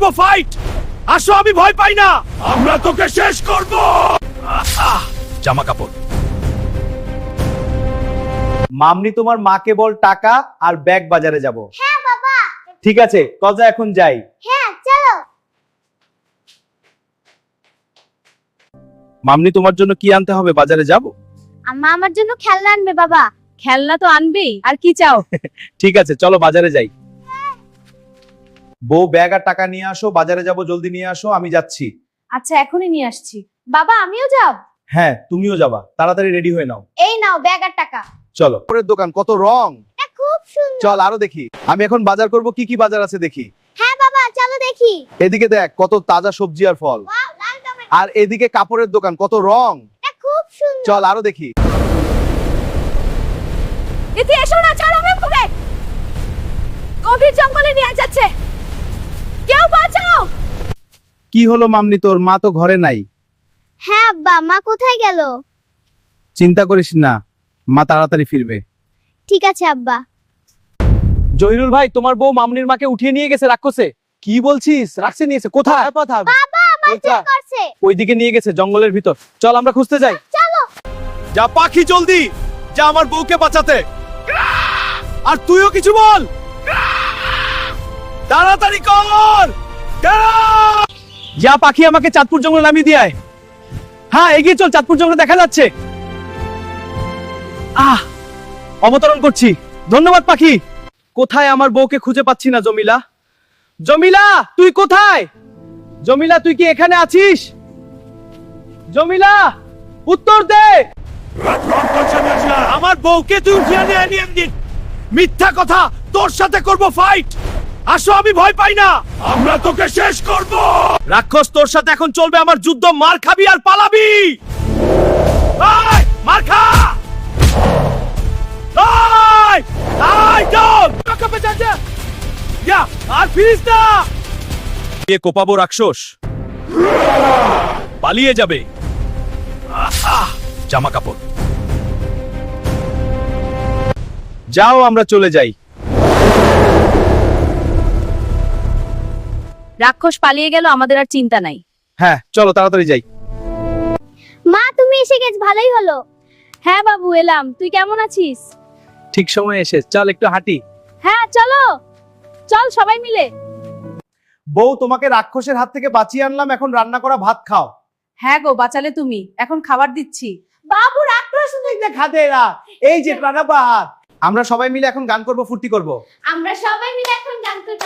করব ফাইট। আসো, আমি ভয় পাই না, আমরা তোকে শেষ করব। জামা কাপড়। মামনি, তোমার মাকে বল টাকা আর ব্যাগ বাজারে যাব। হ্যাঁ বাবা। ঠিক আছে, কজা এখন যাই। হ্যাঁ চলো। মামনি, তোমার জন্য কি আনতে হবে, বাজারে যাব? আম্মা আমার জন্য খেলনা আনবে বাবা। খেলনা তো আনবেই, আর কি চাও? ঠিক আছে, চলো বাজারে যাই। বউ, ব্যাগ আর টাকা নিয়ে আসো, বাজারে যাব, জলদি নিয়ে আসো, আমি যাচ্ছি। আচ্ছা, এখনই নিয়ে আসছি। বাবা, আমিও যাব। হ্যাঁ, তুমিও যাবা, তাড়াতাড়ি রেডি হয়ে নাও। এই নাও ব্যাগ আর টাকা। চলো। পরের দোকান কত রং, এটা খুব সুন্দর। চল আরো দেখি। আমি এখন বাজার করব, কি কি বাজার আছে দেখি। হ্যাঁ বাবা চলো দেখি। এদিকে দেখ কত তাজা সবজি আর ফল। ওয়াও, লাল টমেটো। আর এদিকে কাপড়ের দোকান, কত রং। এটা খুব সুন্দর। চল আরো দেখি। ইতি, এসো না, ছাড়ো আমাকে। গভীর জঙ্গলে নিয়ে যাচ্ছে, কেউ বাঁচাও। কি হলো মামনি, তোর মা তো ঘরে নাই। হ্যাঁ আব্বা, মা কোথায় গেল? চিন্তা করিস না, মা তাড়াতাড়ি ফিরবে। ঠিক আছে আব্বা। জহিরুল ভাই, তোমার বউ মামনির মাকে উঠিয়ে নিয়ে গেছে রাক্ষসে। কি বলছিস? রাখছে নিয়েছে কোথায়? কোথায়? বাবা আমার চেক করছে। ওইদিকে নিয়ে গেছে, জঙ্গলের ভিতর। চল আমরা খুঁজতে যাই। চলো। যা পাখি, জলদি যা আমার বউকে বাঁচাতে। আর তুইও কিছু বল, তাড়াতাড়ি কর। যা পাখি, আমাকে চাঁদপুর জঙ্গলে নামিয়ে দিয়ে আয়। হ্যাঁ, এগিয়ে চল, চাঁদপুর জঙ্গলে দেখা যাচ্ছে। অবতরণ করছি। ধন্যবাদ পাখি। কোথায় আমার বউকে খুঁজে পাচ্ছি না। জমিলা, জমিলা তুই কোথায়? জমিলা, তুই কি এখানে আছিস? জমিলা, উত্তর দে। আমার বউকে তুই উঠিয়ে নিয়ে আনি একদিন। মিথ্যা কথা, তোর সাথে করব ফাইট। আসো, আমি ভয় পাই না, আমরা তোকে শেষ করব। রাক্ষস, তোর সাথে এখন চলবে আমার যুদ্ধ। মার খাবি আর পালাবি। মার খা। আর ফিরিস না। কোপাবো রাক্ষস, পালিয়ে যাবে। জামা কাপড়। যাও, আমরা চলে যাই। রাক্ষস পালিয়ে গেল, আমাদের আর চিন্তা নাই। হ্যাঁ, চলো তাড়াতাড়ি যাই। মা তুমি এসে গেছ, ভালোই হলো। হ্যাঁ বাবু, এলাম। তুই কেমন আছিস? ঠিক সময় এসে, চল একটু হাঁটি। হ্যাঁ চলো, চল সবাই মিলে। বউ, তোমাকে রাক্ষসের হাত থেকে বাঁচিয়ে আনলাম, এখন রান্না করা ভাত খাও। হ্যাঁ গো, বাঁচালে তুমি, এখন খাবার দিচ্ছি। বাবু রাক্ষস খাদে না, এই যে প্রাণাপাত। আমরা সবাই মিলে এখন গান করব, ফুর্তি করব। আমরা সবাই মিলে এখন গান করব।